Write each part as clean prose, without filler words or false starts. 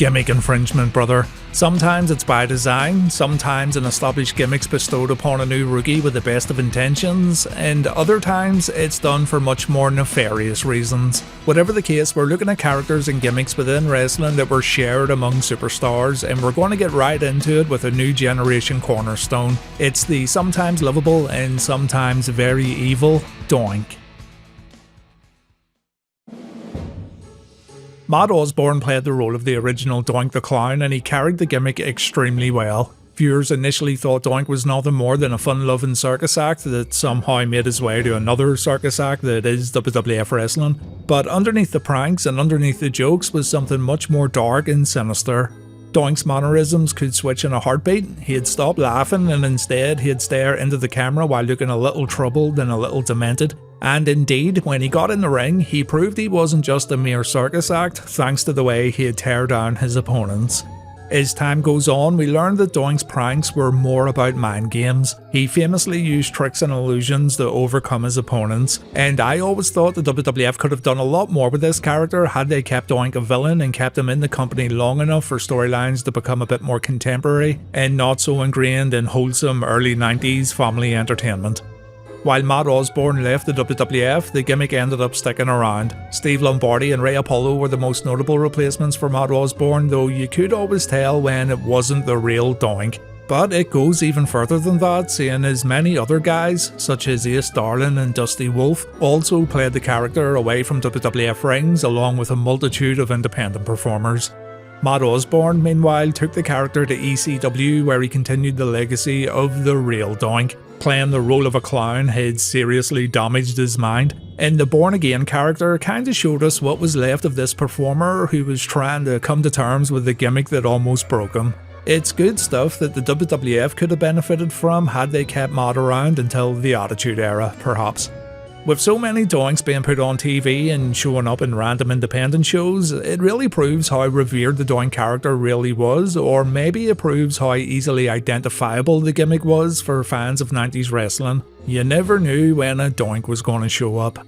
Gimmick infringement, brother. Sometimes it's by design, sometimes an established gimmick's bestowed upon a new rookie with the best of intentions, and other times it's done for much more nefarious reasons. Whatever the case, we're looking at characters and gimmicks within wrestling that were shared among superstars, and we're going to get right into it with a new generation cornerstone. It's the sometimes lovable and sometimes very evil Doink. Matt Osborne played the role of the original Doink the Clown, and he carried the gimmick extremely well. Viewers initially thought Doink was nothing more than a fun-loving circus act that somehow made his way to another circus act that is WWF wrestling. But underneath the pranks and underneath the jokes was something much more dark and sinister. Doink's mannerisms could switch in a heartbeat. He'd stop laughing and instead he'd stare into the camera while looking a little troubled and a little demented. And indeed, when he got in the ring, he proved he wasn't just a mere circus act thanks to the way he'd tear down his opponents. As time goes on, we learned that Doink's pranks were more about mind games. He famously used tricks and illusions to overcome his opponents, and I always thought the WWF could have done a lot more with this character had they kept Doink a villain and kept him in the company long enough for storylines to become a bit more contemporary and not so ingrained in wholesome early 90s family entertainment. While Matt Osborne left the WWF, the gimmick ended up sticking around. Steve Lombardi and Ray Apollo were the most notable replacements for Matt Osborne, though you could always tell when it wasn't the real Doink. But it goes even further than that, seeing as many other guys, such as Ace Darlin and Dusty Wolf, also played the character away from WWF rings along with a multitude of independent performers. Matt Osborne, meanwhile, took the character to ECW where he continued the legacy of the real Doink. Playing the role of a clown had seriously damaged his mind, and the Born Again character kinda showed us what was left of this performer who was trying to come to terms with the gimmick that almost broke him. It's good stuff that the WWF could have benefited from had they kept Matt around until the Attitude Era, perhaps. With so many Doinks being put on TV and showing up in random independent shows, it really proves how revered the Doink character really was, or maybe it proves how easily identifiable the gimmick was for fans of 90s wrestling. You never knew when a Doink was going to show up.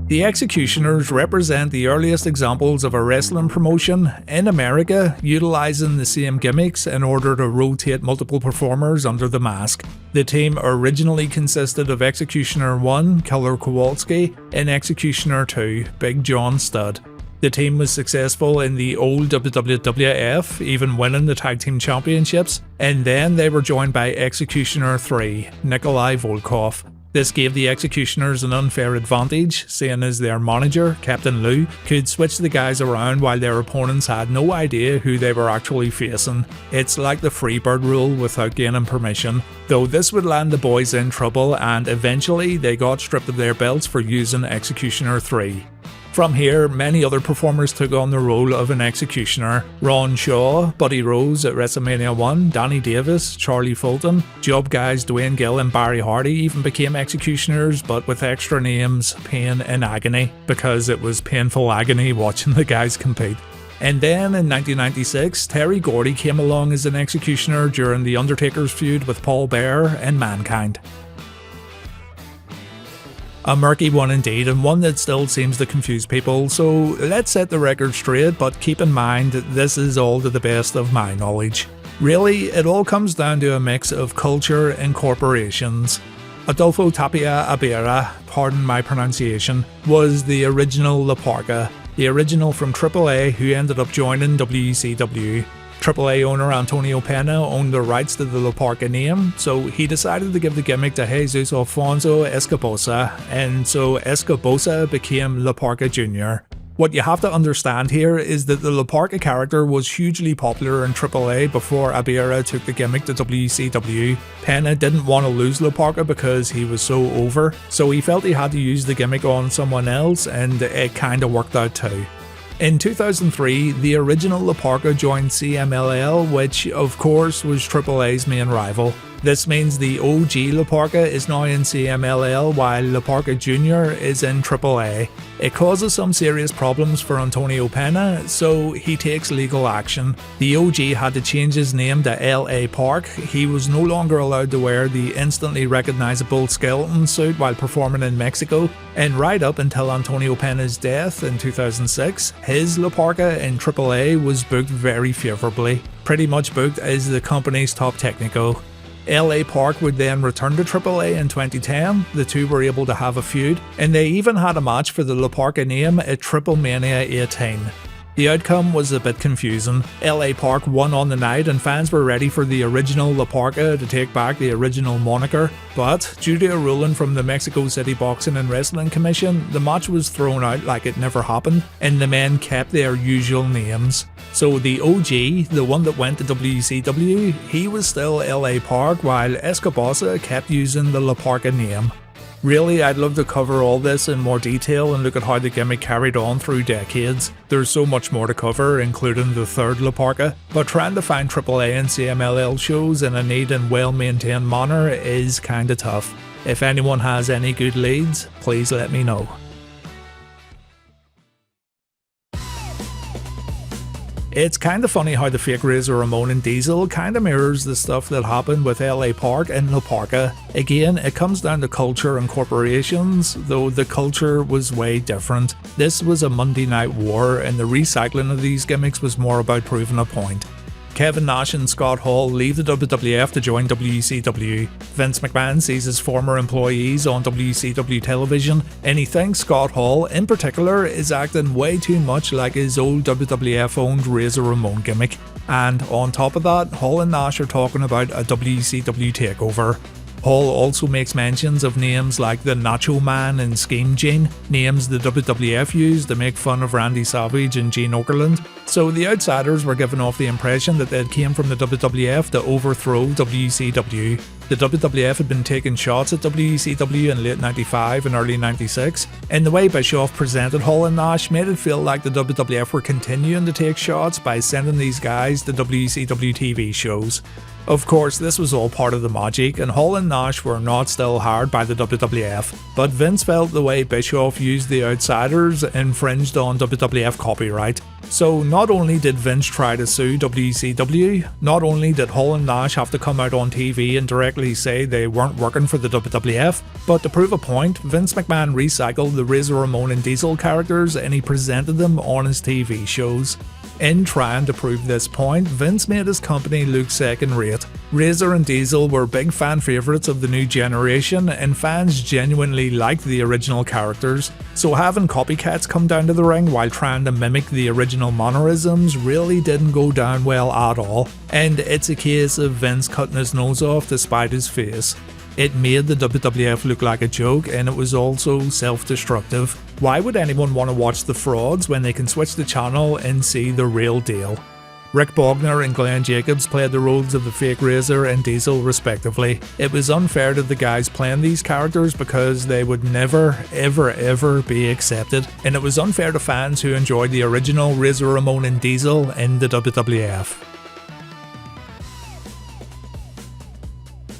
The Executioners represent the earliest examples of a wrestling promotion in America utilising the same gimmicks in order to rotate multiple performers under the mask. The team originally consisted of Executioner 1, Killer Kowalski, and Executioner 2, Big John Studd. The team was successful in the old WWF, even winning the Tag Team Championships, and then they were joined by Executioner 3, Nikolai Volkov. This gave the Executioners an unfair advantage, seeing as their manager, Captain Lou, could switch the guys around while their opponents had no idea who they were actually facing. It's like the Freebird rule without gaining permission, though this would land the boys in trouble and eventually they got stripped of their belts for using Executioner 3. From here, many other performers took on the role of an executioner. Ron Shaw, Buddy Rose at WrestleMania 1, Danny Davis, Charlie Fulton, job guys Dwayne Gill and Barry Hardy even became executioners, but with extra names, Pain and Agony, because it was painful agony watching the guys compete. And then in 1996, Terry Gordy came along as an executioner during The Undertaker's feud with Paul Bearer and Mankind. A murky one indeed, and one that still seems to confuse people, so let's set the record straight, but keep in mind this is all to the best of my knowledge. Really, it all comes down to a mix of culture and corporations. Adolfo Tapia Abera, pardon my pronunciation, was the original La Parka, the original from AAA who ended up joining WCW. AAA owner Antonio Pena owned the rights to the La Parka name, so he decided to give the gimmick to Jesus Alfonso Escobosa, and so Escobosa became La Parka Jr. What you have to understand here is that the La Parka character was hugely popular in AAA before Abera took the gimmick to WCW. Pena didn't want to lose La Parka because he was so over, so he felt he had to use the gimmick on someone else, and it kinda worked out too. In 2003, the original La Parka joined CMLL, which of course was AAA's main rival. This means the OG La Parka is now in CMLL while La Parka Jr. is in AAA. It causes some serious problems for Antonio Pena, so he takes legal action. The OG had to change his name to L.A. Park. He was no longer allowed to wear the instantly recognizable skeleton suit while performing in Mexico, and right up until Antonio Pena's death in 2006, his La Parka in AAA was booked very favourably, pretty much booked as the company's top technico. L.A. Park would then return to AAA in 2010, the two were able to have a feud, and they even had a match for the La Parka name at Triple Mania 18. The outcome was a bit confusing. L.A. Park won on the night and fans were ready for the original La Parka to take back the original moniker, but due to a ruling from the Mexico City Boxing and Wrestling Commission, the match was thrown out like it never happened, and the men kept their usual names. So the OG, the one that went to WCW, he was still L.A. Park, while Escobosa kept using the La Parka name. Really, I'd love to cover all this in more detail and look at how the gimmick carried on through decades. There's so much more to cover, including the third La Parka, but trying to find AAA and CMLL shows in a neat and well-maintained manner is kinda tough. If anyone has any good leads, please let me know. It's kinda funny how the fake Razor Ramon and Diesel kinda mirrors the stuff that happened with LA Park and La Parka. Again, it comes down to culture and corporations, though the culture was way different. This was a Monday Night War, and the recycling of these gimmicks was more about proving a point. Kevin Nash and Scott Hall leave the WWF to join WCW. Vince McMahon sees his former employees on WCW television, and he thinks Scott Hall, in particular, is acting way too much like his old WWF-owned Razor Ramon gimmick. And on top of that, Hall and Nash are talking about a WCW takeover. Hall also makes mentions of names like the Nacho Man and Scheme Gene, names the WWF used to make fun of Randy Savage and Gene Okerlund. So the outsiders were given off the impression that they came from the WWF to overthrow WCW. The WWF had been taking shots at WCW in late 95 and early 96, and the way Bischoff presented Hall and Nash made it feel like the WWF were continuing to take shots by sending these guys to WCW TV shows. Of course, this was all part of the magic, and Hall and Nash were not still hired by the WWF, but Vince felt the way Bischoff used the outsiders infringed on WWF copyright. So not only did Vince try to sue WCW, not only did Hall and Nash have to come out on TV and directly say they weren't working for the WWF, but to prove a point, Vince McMahon recycled the Razor Ramon and Diesel characters and he presented them on his TV shows. In trying to prove this point, Vince made his company look second rate. Razor and Diesel were big fan favourites of the new generation, and fans genuinely liked the original characters, so having copycats come down to the ring while trying to mimic the original mannerisms really didn't go down well at all, and it's a case of Vince cutting his nose off to spite his face. It made the WWF look like a joke, and it was also self-destructive. Why would anyone want to watch the frauds when they can switch the channel and see the real deal? Rick Bogner and Glenn Jacobs played the roles of the fake Razor and Diesel respectively. It was unfair to the guys playing these characters because they would never ever be accepted, and it was unfair to fans who enjoyed the original Razor Ramon and Diesel in the WWF.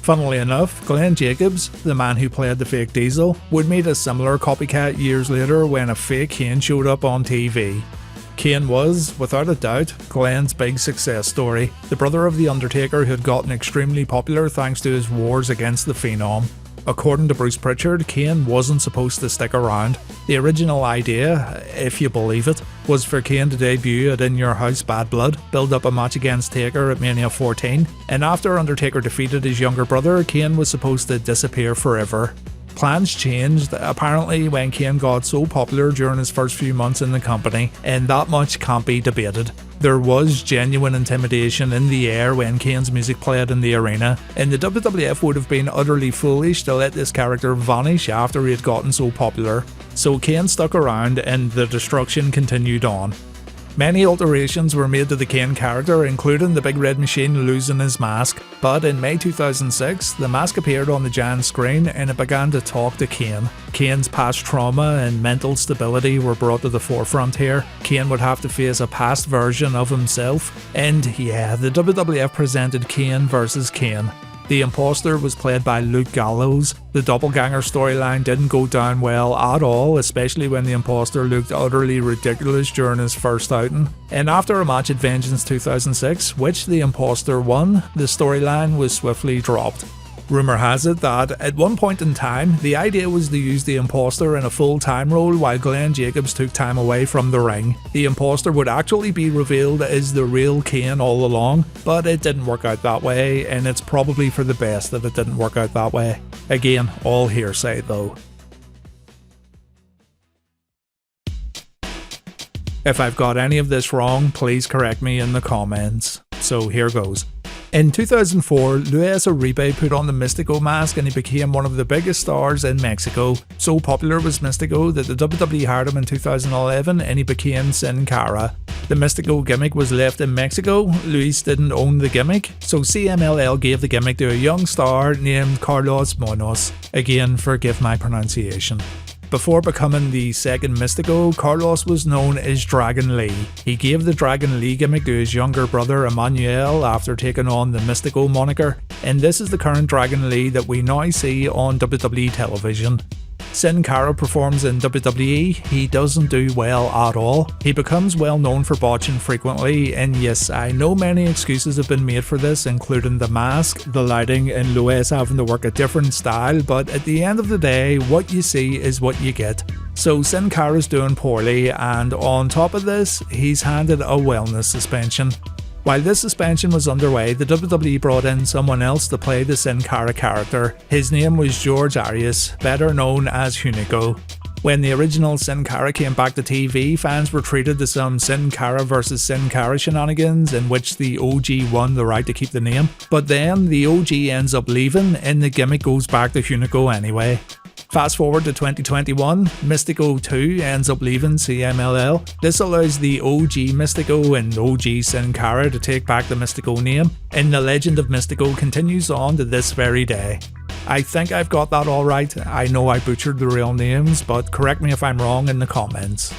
Funnily enough, Glenn Jacobs, the man who played the fake Diesel, would meet a similar copycat years later when a fake Kane showed up on TV. Kane was, without a doubt, Glenn's big success story, the brother of The Undertaker who had gotten extremely popular thanks to his wars against the Phenom. According to Bruce Pritchard, Kane wasn't supposed to stick around. The original idea, if you believe it, was for Kane to debut at In Your House Bad Blood, build up a match against Taker at Mania 14, and after Undertaker defeated his younger brother, Kane was supposed to disappear forever. Plans changed, apparently, when Kane got so popular during his first few months in the company, and that much can't be debated. There was genuine intimidation in the air when Kane's music played in the arena, and the WWF would have been utterly foolish to let this character vanish after he had gotten so popular. So Kane stuck around and the destruction continued on. Many alterations were made to the Kane character, including the Big Red Machine losing his mask, but in May 2006, the mask appeared on the giant screen and it began to talk to Kane. Kane's past trauma and mental stability were brought to the forefront here. Kane would have to face a past version of himself, and yeah, the WWF presented Kane vs. Kane. The imposter was played by Luke Gallows. The doppelganger storyline didn't go down well at all, especially when the imposter looked utterly ridiculous during his first outing. And after a match at Vengeance 2006, which the imposter won, the storyline was swiftly dropped. Rumour has it that, at one point in time, the idea was to use the imposter in a full-time role while Glenn Jacobs took time away from the ring. The imposter would actually be revealed as the real Kane all along, but it didn't work out that way, and it's probably for the best that it didn't work out that way. Again, all hearsay though. If I've got any of this wrong, please correct me in the comments. So here goes. In 2004, Luis Uribe put on the Mistico mask and he became one of the biggest stars in Mexico. So popular was Mistico that the WWE hired him in 2011 and he became Sin Cara. The Mistico gimmick was left in Mexico. Luis didn't own the gimmick, so CMLL gave the gimmick to a young star named Carlos Munoz. Again, forgive my pronunciation. Before becoming the second Mistico, Carlos was known as Dragon Lee. He gave the Dragon Lee gimmick to his younger brother Emmanuel after taking on the Mistico moniker, and this is the current Dragon Lee that we now see on WWE television. Sin Cara performs in WWE, he doesn't do well at all. He becomes well known for botching frequently, and yes, I know many excuses have been made for this, including the mask, the lighting, and Luis having to work a different style, but at the end of the day, what you see is what you get. So Sin Cara's doing poorly, and on top of this, he's handed a wellness suspension. While this suspension was underway, the WWE brought in someone else to play the Sin Cara character. His name was George Arias, better known as Hunico. When the original Sin Cara came back to TV, fans were treated to some Sin Cara vs Sin Cara shenanigans in which the OG won the right to keep the name, but then the OG ends up leaving and the gimmick goes back to Hunico anyway. Fast forward to 2021, Mistico 2 ends up leaving CMLL. This allows the OG Mistico and OG Sin Cara to take back the Mistico name, and the legend of Mistico continues on to this very day. I think I've got that all right. I know I butchered the real names, but correct me if I'm wrong in the comments.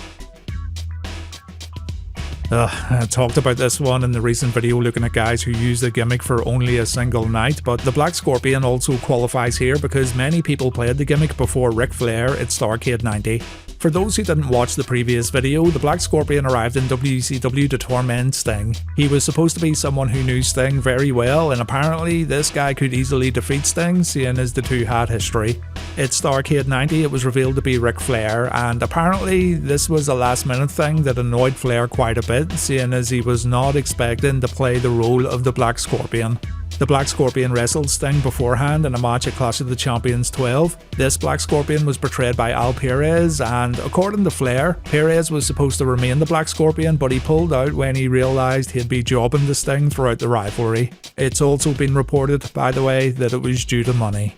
I talked about this one in the recent video looking at guys who use the gimmick for only a single night, but the Black Scorpion also qualifies here because many people played the gimmick before Ric Flair at Starrcade 90. For those who didn't watch the previous video, the Black Scorpion arrived in WCW to torment Sting. He was supposed to be someone who knew Sting very well, and apparently this guy could easily defeat Sting, seeing as the two had history. At Starrcade 90 it was revealed to be Ric Flair, and apparently this was a last minute thing that annoyed Flair quite a bit, seeing as he was not expecting to play the role of the Black Scorpion. The Black Scorpion wrestled Sting beforehand in a match at Clash of the Champions 12. This Black Scorpion was portrayed by Al Perez, and according to Flair, Perez was supposed to remain the Black Scorpion, but he pulled out when he realised he'd be jobbing to Sting throughout the rivalry. It's also been reported, by the way, that it was due to money.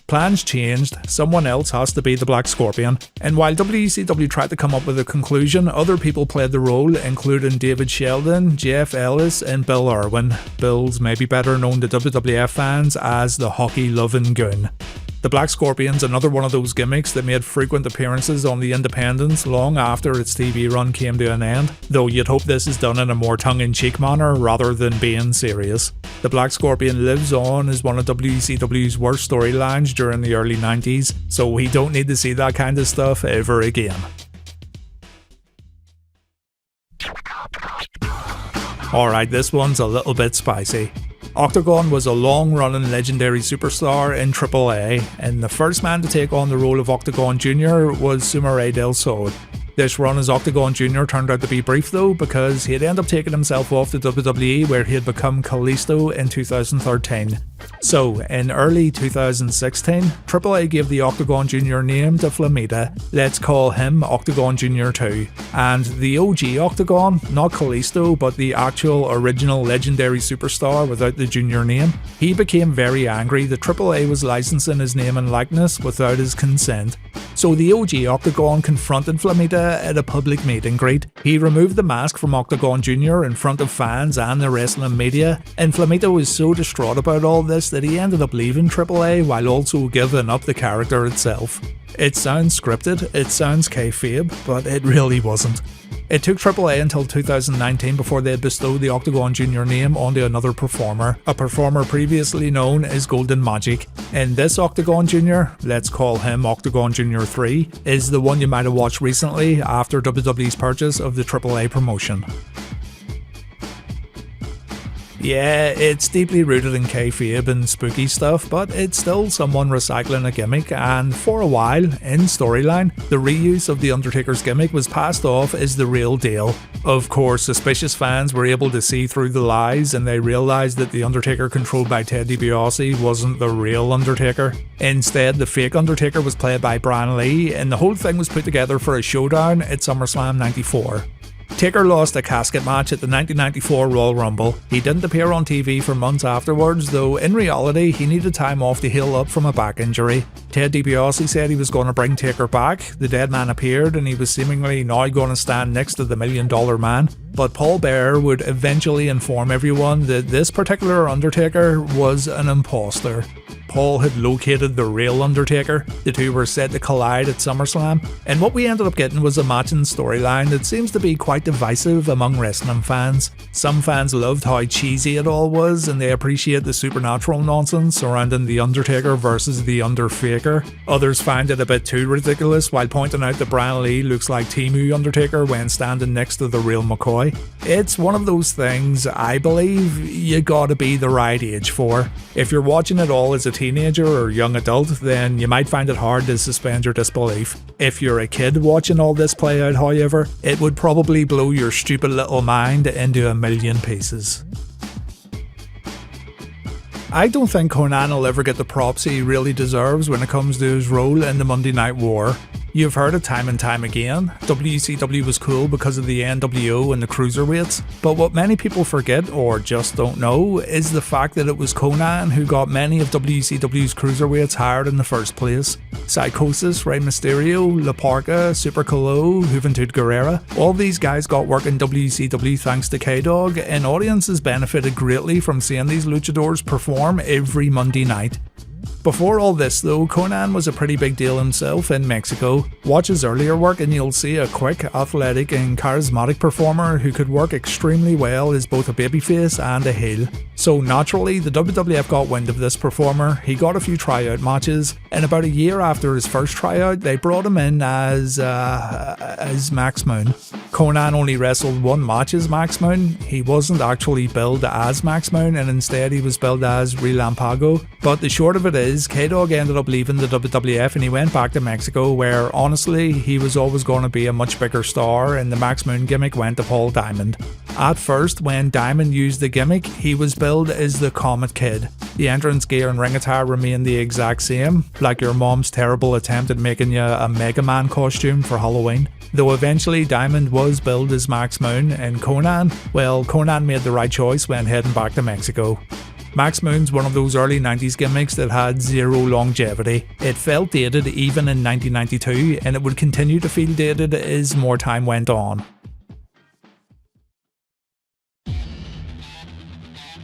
Plans changed, someone else has to be the Black Scorpion, and while WCW tried to come up with a conclusion, other people played the role, including David Sheldon, Jeff Ellis, and Bill Irwin. Bill's maybe better known to WWF fans as the hockey-loving goon. The Black Scorpion's another one of those gimmicks that made frequent appearances on the Independents long after its TV run came to an end, though you'd hope this is done in a more tongue-in-cheek manner rather than being serious. The Black Scorpion lives on as one of WCW's worst storylines during the early 90s, so we don't need to see that kind of stuff ever again. Alright, this one's a little bit spicy. Octagon was a long-running legendary superstar in AAA, and the first man to take on the role of Octagon Jr. was Sumare Del Sol. This run as Octagon Jr. turned out to be brief though, because he'd end up taking himself off to WWE where he had become Kalisto in 2013. So, in early 2016, AAA gave the Octagon Jr. name to Flamita. Let's call him Octagon Jr. 2. And the OG Octagon, not Kalisto, but the actual original legendary superstar without the junior name, he became very angry that AAA was licensing his name and likeness without his consent. So the OG Octagon confronted Flamita at a public meet and greet. He removed the mask from Octagon Jr. in front of fans and the wrestling media, and Flamita was so distraught about all this that he ended up leaving AAA while also giving up the character itself. It sounds scripted, it sounds kayfabe, but it really wasn't. It took AAA until 2019 before they bestowed the Octagon Jr. name onto another performer, a performer previously known as Golden Magic. And this Octagon Jr., let's call him Octagon Jr. 3, is the one you might have watched recently after WWE's purchase of the AAA promotion. Yeah, it's deeply rooted in kayfabe and spooky stuff, but it's still someone recycling a gimmick, and for a while, in storyline, the reuse of The Undertaker's gimmick was passed off as the real deal. Of course, suspicious fans were able to see through the lies, and they realised that the Undertaker controlled by Ted DiBiase wasn't the real Undertaker. Instead, the fake Undertaker was played by Brian Lee, and the whole thing was put together for a showdown at SummerSlam 94. Taker lost a casket match at the 1994 Royal Rumble. He didn't appear on TV for months afterwards, though in reality he needed time off to heal up from a back injury. Ted DiBiase said he was going to bring Taker back. The dead man appeared and he was seemingly now going to stand next to the $1 Million Man. But Paul Bearer would eventually inform everyone that this particular Undertaker was an imposter. Paul had located the real Undertaker. The two were set to collide at SummerSlam, and what we ended up getting was a match and storyline that seems to be quite divisive among wrestling fans. Some fans loved how cheesy it all was, and they appreciate the supernatural nonsense surrounding the Undertaker versus the Underfaker. Others find it a bit too ridiculous, while pointing out that Brian Lee looks like Temu Undertaker when standing next to the real McCoy. It's one of those things I believe you gotta be the right age for. If you're watching it all as a teenager or young adult, then you might find it hard to suspend your disbelief. If you're a kid watching all this play out, however, it would probably blow your stupid little mind into a million pieces. I don't think Konnan will ever get the props he really deserves when it comes to his role in the Monday Night War. You've heard it time and time again, WCW was cool because of the NWO and the Cruiserweights, but what many people forget or just don't know is the fact that it was Konnan who got many of WCW's Cruiserweights hired in the first place. Psychosis, Rey Mysterio, La Parka, Super Calo, Juventud Guerrera, all these guys got work in WCW thanks to K-Dog, and audiences benefited greatly from seeing these luchadors perform every Monday night. Before all this though, Konnan was a pretty big deal himself in Mexico. Watch his earlier work and you'll see a quick, athletic and charismatic performer who could work extremely well as both a babyface and a heel. So naturally, the WWF got wind of this performer, he got a few tryout matches, and about a year after his first tryout, they brought him in as Max Moon. Konnan only wrestled one match as Max Moon. He wasn't actually billed as Max Moon, and instead he was billed as Relampago. But the short of it is, K-Dog ended up leaving the WWF and he went back to Mexico, where honestly he was always going to be a much bigger star, and the Max Moon gimmick went to Paul Diamond. At first, when Diamond used the gimmick, he was billed as the Comet Kid. The entrance gear and ring attire remained the exact same, like your mom's terrible attempt at making you a Mega Man costume for Halloween. Though eventually Diamond was billed as Max Moon, and Konnan made the right choice when heading back to Mexico. Max Moon's one of those early 90s gimmicks that had zero longevity. It felt dated even in 1992, and it would continue to feel dated as more time went on.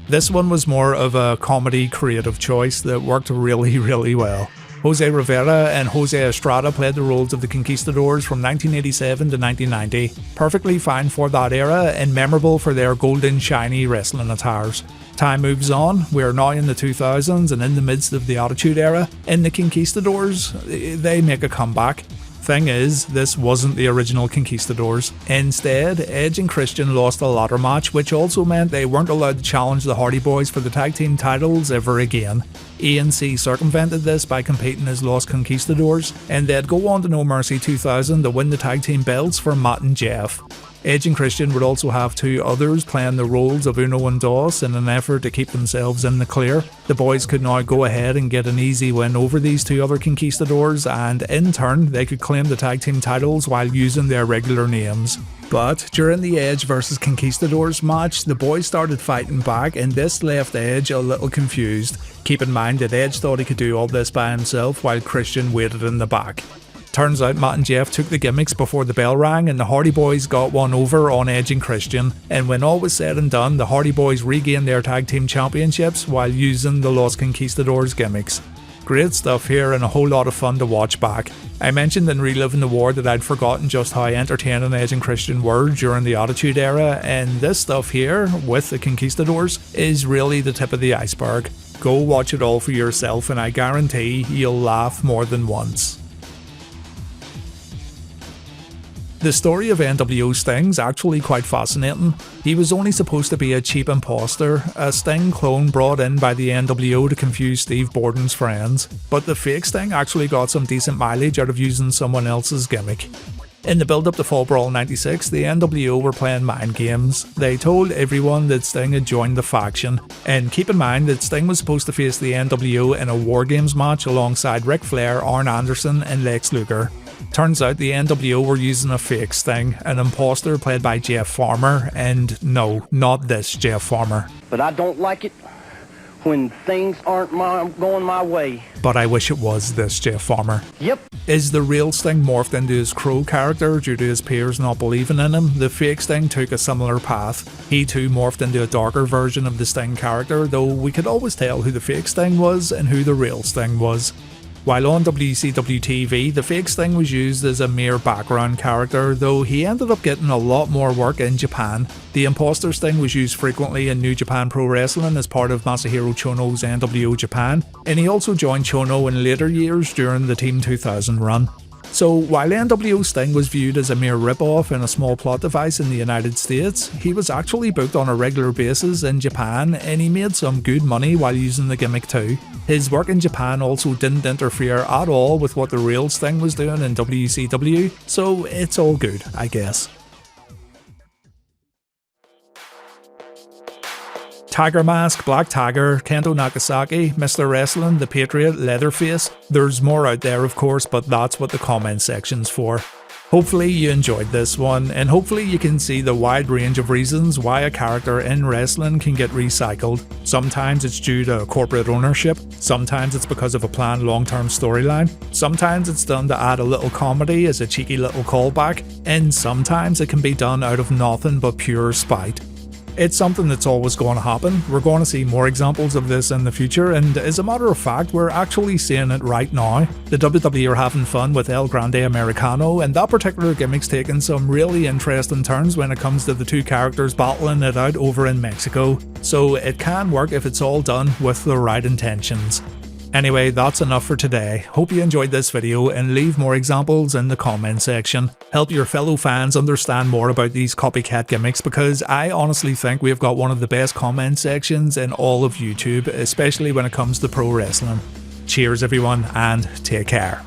This one was more of a comedy creative choice that worked really well. Jose Rivera and Jose Estrada played the roles of the Conquistadors from 1987 to 1990, perfectly fine for that era and memorable for their golden shiny wrestling attires. Time moves on, we are now in the 2000s and in the midst of the Attitude Era, and the Conquistadors, they make a comeback. Thing is, this wasn't the original Conquistadors. Instead, Edge and Christian lost a ladder match, which also meant they weren't allowed to challenge the Hardy Boys for the tag team titles ever again. ANC circumvented this by competing as Los Conquistadors, and they'd go on to No Mercy 2000 to win the tag team belts for Matt and Jeff. Edge and Christian would also have two others playing the roles of Uno and Dos in an effort to keep themselves in the clear. The boys could now go ahead and get an easy win over these two other Conquistadors, and in turn they could claim the tag team titles while using their regular names. But during the Edge vs Conquistadors match, the boys started fighting back, and this left Edge a little confused. Keep in mind that Edge thought he could do all this by himself while Christian waited in the back. Turns out Matt and Jeff took the gimmicks before the bell rang, and the Hardy Boys got one over on Edge and Christian, and when all was said and done, the Hardy Boys regained their tag team championships while using the Los Conquistadors gimmicks. Great stuff here and a whole lot of fun to watch back. I mentioned in Reliving the War that I'd forgotten just how entertaining Edge and Christian were during the Attitude Era, and this stuff here, with the Conquistadors, is really the tip of the iceberg. Go watch it all for yourself and I guarantee you'll laugh more than once. The story of NWO Sting's actually quite fascinating. He was only supposed to be a cheap imposter, a Sting clone brought in by the NWO to confuse Steve Borden's friends, but the fake Sting actually got some decent mileage out of using someone else's gimmick. In the build up to Fall Brawl 96, the NWO were playing mind games. They told everyone that Sting had joined the faction, and keep in mind that Sting was supposed to face the NWO in a War Games match alongside Ric Flair, Arn Anderson and Lex Luger. Turns out the NWO were using a fake Sting, an imposter played by Jeff Farmer, and no, not this Jeff Farmer. But I don't like it when things aren't going my way. But I wish it was this Jeff Farmer. Yep. Is the real Sting morphed into his Crow character due to his peers not believing in him? The fake Sting took a similar path. He too morphed into a darker version of the Sting character, though we could always tell who the fake Sting was and who the real Sting was. While on WCW TV, the fake Sting was used as a mere background character, though he ended up getting a lot more work in Japan. The imposter Sting was used frequently in New Japan Pro Wrestling as part of Masahiro Chono's NWO Japan, and he also joined Chono in later years during the Team 2000 run. So while NWO Sting was viewed as a mere rip-off and a small plot device in the United States, he was actually booked on a regular basis in Japan and he made some good money while using the gimmick too. His work in Japan also didn't interfere at all with what the real Sting was doing in WCW, so it's all good, I guess. Tiger Mask, Black Tiger, Kento Nagasaki, Mr. Wrestling, The Patriot, Leatherface. There's more out there of course, but that's what the comment section's for. Hopefully you enjoyed this one, and hopefully you can see the wide range of reasons why a character in wrestling can get recycled. Sometimes it's due to corporate ownership, sometimes it's because of a planned long-term storyline, sometimes it's done to add a little comedy as a cheeky little callback, and sometimes it can be done out of nothing but pure spite. It's something that's always going to happen. We're going to see more examples of this in the future, and as a matter of fact, we're actually seeing it right now. The WWE are having fun with El Grande Americano, and that particular gimmick's taken some really interesting turns when it comes to the two characters battling it out over in Mexico. So it can work if it's all done with the right intentions. Anyway, that's enough for today. Hope you enjoyed this video and leave more examples in the comment section. Help your fellow fans understand more about these copycat gimmicks, because I honestly think we've got one of the best comment sections in all of YouTube, especially when it comes to pro wrestling. Cheers everyone, and take care.